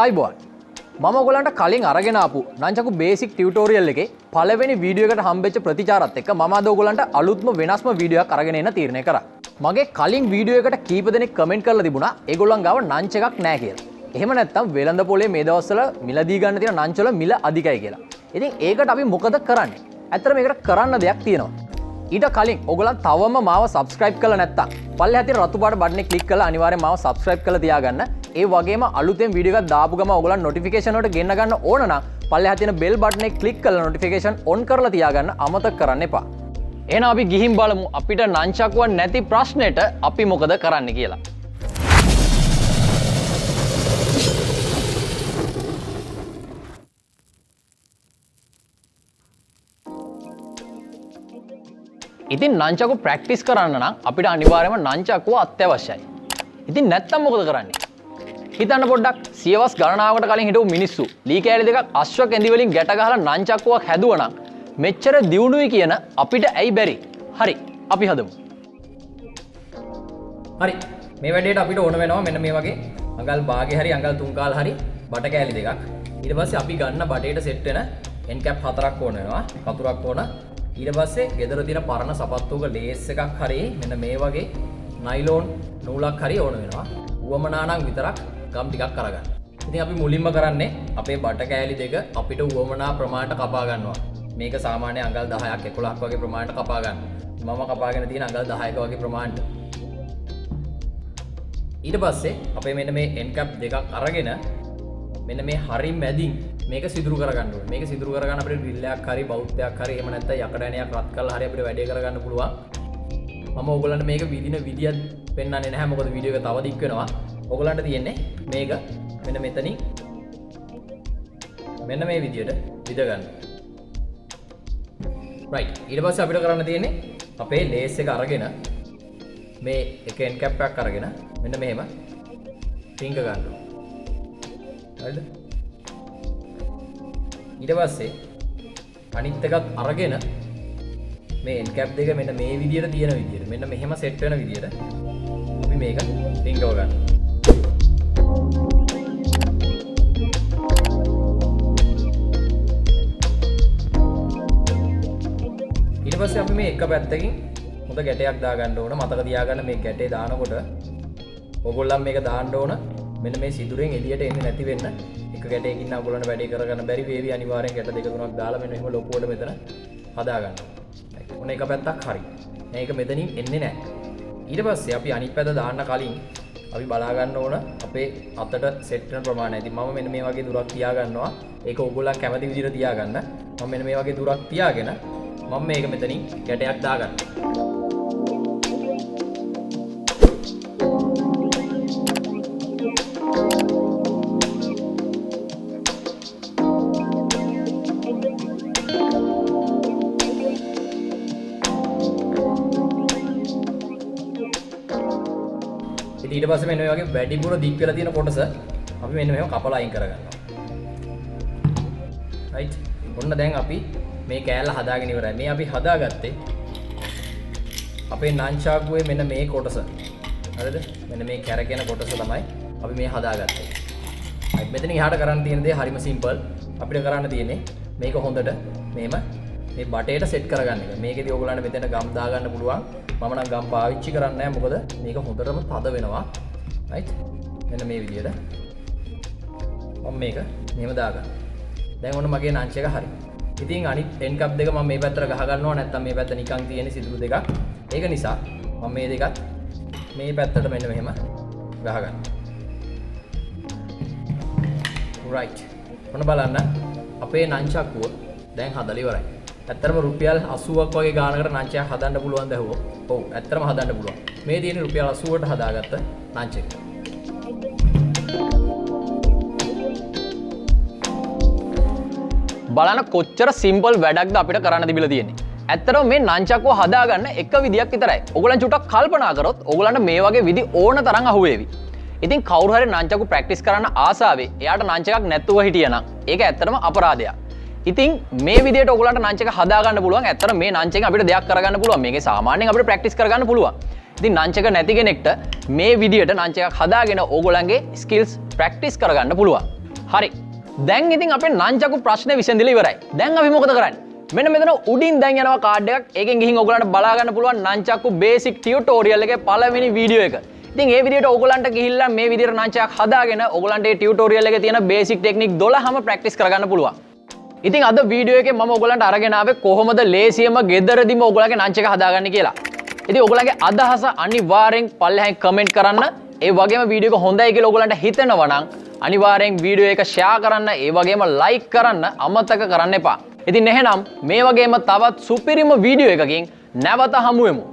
ආයිබෝන් මම ඔයගලන්ට කලින් අරගෙන ආපු නංචකු බේසික් ටියුටෝරියල් එකේ පළවෙනි වීඩියෝ එකට හම්බෙච්ච ප්‍රතිචාරات එක්ක මම අද ඔයගලන්ට අලුත්ම වෙනස්ම වීඩියෝ එකක් අරගෙන එන්න තීරණය කරා. මගේ කලින් වීඩියෝ එකට කීප දෙනෙක් කමෙන්ට් කරලා තිබුණා ඒගොල්ලන් ගාව නංච එකක් නැහැ කියලා. එහෙම නැත්නම් වෙළඳ පොලේ මේ දවස්වල මිලදී ගන්න තියෙන නංච වල මිල අධිකයි කියලා. ඉතින් ඒකට අපි මොකද කරන්නේ? ඇත්තට මේකට කරන්න දෙයක් තියෙනවා. ඊට කලින් ඔයගලන් තවම මාව subscribe කරලා නැත්නම් පල්ලෙහා තියෙන රතු පාට බටන් එක ක්ලික් කරලා අනිවාර්යෙන් මාව subscribe කරලා තියාගන්න. ඒ වගේම අලුතෙන් වීඩියෝ එකක් දාපු ගම ඔයගලන් notification වලට ගෙන්න ගන්න ඕන නම් පල්ලෙහා තියෙන bell button එක ක්ලික් කරලා notification on කරලා තියාගන්න අමතක කරන්න එපා. එහෙනම් අපි ගිහින් බලමු අපිට නංචකුවක් නැති ප්‍රශ්නෙට අපි මොකද කරන්න කියලා. ඉතින් නංචකු ප්‍රැක්ටිස් කරන්න නම් අපිට අනිවාර්යයෙන්ම නංචකුව අත්‍යවශ්‍යයි. ඉතින් නැත්තම් මොකද කරන්නේ? හිතන්න පොඩ්ඩක් සියවස් ගණනාවකට කලින් හිටපු මිනිස්සු ලී කෑලි දෙකක් අශ්ව කැඳි වලින් ගැට ගහලා නංචකුවක් හැදුවා නම් මෙච්චර දියුණුයි කියන අපිට ඇයි බැරි? හරි, අපි හදමු. හරි. මේ වැඩේට අපිට ඕන වෙනවා මෙන්න මේ වගේ අඟල් භාගේ හරි අඟල් තුන් කාල් හරි බට කෑලි දෙකක්. ඊට පස්සේ අපි ගන්න බටේට සෙට් වෙන end cap 4ක් ඕන වෙනවා. කතුරක් ඕන. ඊට පස්සේ ගෙදර තියෙන පරණ සපත්තුවක ලේස් එකක් හරි මෙන්න මේ වගේ නයිලෝන් නූලක් හරි ඕන වෙනවා. උවමනා නම් විතරක් ගම් ටිකක් අරගන්න. ඉතින් අපි මුලින්ම කරන්නේ අපේ බට කෑලි දෙක අපිට උවමනා ප්‍රමාණයට කපා ගන්නවා. මේක සාමාන්‍ය අඟල් 10ක් 11ක් වගේ ප්‍රමාණයට කපා ගන්න. මම කපාගෙන තියෙන අඟල් 10ක වගේ ප්‍රමාණයට. ඊට පස්සේ අපේ මෙන්න මේ end cap දෙකක් අරගෙන මෙන්න මේ හරි මැදින් මේක සිදුරු කරගන්න ඕනේ. මේක සිදුරු කරගන්න අපිට ඩ්‍රිල් එකක් හරි බවුට් එකක් හරි එහෙම නැත්නම් යකඩ ඇණයක් රත් කරලා හරි අපිට වැඩේ කරගන්න පුළුවන්. මම ඕගොල්ලන්ට මේක විදින විදියක් පෙන්වන්නේ නැහැ මොකද වීඩියෝ එක තව දික් වෙනවා. ඕගොල්ලන්ට තියෙන්නේ මේක මෙන්න මෙතනින් මෙන්න මේ විදියට විද ගන්න. right. ඊට පස්සේ අපිට කරන්න තියෙන්නේ අපේ ලේස් එක අරගෙන මේ එක end cap එකක් අරගෙන මෙන්න මෙහෙම රින්ග ගන්න ඕනේ. හරිද? ඊට පස්සේ අනිත් එකත් අරගෙන මේ end cap දෙක මෙන්න මේ විදියට තියෙන විදියට මෙන්න මෙහෙම සෙට් වෙන විදියට අපි මේක රින්ගව ගන්න. ඊට පස්සේ අපි මේ එක පැත්තකින් හොඳ ගැටයක් දාගන්න ඕන. මතක තියාගන්න මේ ගැටේ දානකොට ඕගොල්ලන් මේක දාන්න ඕන මෙන්න මේ සිදුරෙන් එළියට එන්නේ නැති වෙන්න. එක ගැටයකින් නම් ඔයගොල්ලන්ට වැඩේ කරගන්න බැරි වේවි. අනිවාර්යෙන් ගැට දෙක තුනක් දාලා මෙන්න එහෙම ලොකුවට මෙතන හදා ගන්න. ඔන්න එක පැත්තක් හරි. මේක මෙතනින් එන්නේ නැහැ. ඊට පස්සේ අපි අනිත් පැත්ත දාන්න කලින් අපි බලා ගන්න ඕන අපේ අතට සෙට් වෙන ප්‍රමාණය. ඉතින් මම මෙන්න මේ වගේ දුරක් තියා ගන්නවා. ඒක ඕගොල්ලන් කැමති විදිහට තියා ගන්න. මම මෙන්න මේ වගේ දුරක් තියාගෙන මම මේක මෙතනින් ගැටයක් දාගන්න. ඊට පස්සේ මෙන්න මේ වගේ වැඩිපුර දික් වෙලා තියෙන කොටස අපි මෙන්න මෙහෙම කපලා අයින් කරගන්නවා. right. ඔන්න දැන් අපි මේ කෑල්ල හදාගෙන ඉවරයි. මේ අපි හදාගත්තේ අපේ නංචාකුවේ මෙන්න මේ කොටස. හරිද? මෙන්න මේ කැරකෙන කොටස තමයි අපි මේ හදාගත්තේ. right. මෙතන එහාට කරන්න තියෙන දේ හරිම සිම්පල්. අපිට කරන්න තියෙන්නේ මේක හොඳට මෙහෙම මේ බටේට සෙට් කරගන්න එක. මේකේදී ඕගොල්ලන්ට මෙතන ගම් දාගන්න පුළුවන්. මම නම් ගම් පාවිච්චි කරන්නේ නැහැ මොකද මේක හොඳටම තද වෙනවා. right. මෙන්න මේ විදියට මම මේක මෙහෙම දාගන්න. දැන් ඔන්න මගේ නංච එක හරි. ඉතින් අනිත් end cap දෙක මම මේ පැත්තට ගහ ගන්නවා නැත්නම් මේ පැත්ත නිකන් තියෙන සිදුරු දෙකක්. ඒක නිසා මම මේ දෙකත් මේ පැත්තට මෙන්න මෙහෙම ගහ ගන්නවා. right. ඔන්න බලන්න අපේ නංචක්කුව දැන් හදලා ඉවරයි. ඇත්තටම රුපියල් 80ක් වගේ ගානකට නංචයක් හදන්න පුළුවන් ද ඇහුවෝ. ඔව් ඇත්තටම හදන්න පුළුවන්. මේ තියෙන රුපියල් 80ට හදාගත්ත නංච එක. බලන්න කොච්චර සිම්පල් වැඩක්ද අපිට කරන්න තිබිලා තියෙන්නේ. ඇත්තටම මේ නංචක්ව හදාගන්න එක විදියක් විතරයි. ඔයගොල්ලන් චුට්ටක් කල්පනා කරොත් ඔයගොල්ලන්ට මේ වගේ විදි ඕන තරම් අහුවේවි. ඉතින් කවුරු හරි නංචක්ව ප්‍රැක්ටිස් කරන්න ආසාවේ එයාට නංච එකක් නැතුව හිටියනම් ඒක ඇත්තටම අපරාධයක්. ඉතින් මේ විදියට ඔයගොල්ලන්ට නංච එක හදාගන්න පුළුවන්. ඇත්තටම මේ නංච එකෙන් අපිට දෙයක් කරගන්න පුළුවන්. මේකේ සාමාන්‍යයෙන් අපිට ප්‍රැක්ටිස් කරගන්න පුළුවන්. ඉතින් නංච එක නැති කෙනෙක්ට මේ විදියට නංච එකක් හදාගෙන ඕගොල්ලන්ගේ ස්කිල්ස් ප්‍රැක්ටිස් කරගන්න පුළුවන්. හරි. දැන් ඉතින් අපේ නංචකු ප්‍රශ්නේ විසඳිලා ඉවරයි. දැන් අපි මොකද කරන්නේ? මෙන්න මෙතන උඩින් දැන් යනවා කාඩ් එකක්. ඒකෙන් ගිහින් ඔයගලන්ට බලා ගන්න පුළුවන් නංචකු බේසික් ටියුටෝරියල් එකේ පළවෙනි වීඩියෝ එක. ඉතින් මේ විදිහට ඔයගලන්ට ගිහිල්ලා මේ විදිහට නංචකක් හදාගෙන ඔයගලන්ට මේ ටියුටෝරියල් එකේ තියෙන බේසික් ටෙක්නික් 12ම ප්‍රැක්ටිස් කරගන්න පුළුවන්. ඉතින් අද වීඩියෝ එකේ මම ඔයගලන්ට අරගෙන ආවේ කොහොමද ලේසියම ගෙදරදීම ඔයගලගේ නංචක හදාගන්නේ කියලා. ඉතින් ඔයගලගේ අදහස අනිවාර්යෙන් පල්ලෙහාන් කමෙන්ට් කරන්න. ඒ වගේම වීඩියෝ එක හොඳයි කියලා ඔයගලන්ට හිතෙනවා නම් අනිවාර්යෙන් වීඩියෝ එක ෂෙයා කරන්න, ඒ වගේම ලයික් කරන්න අමතක කරන්න එපා. ඉතින් එහෙනම් මේ වගේම තවත් සුපිරිම වීඩියෝ එකකින් නැවත හමු වෙමු.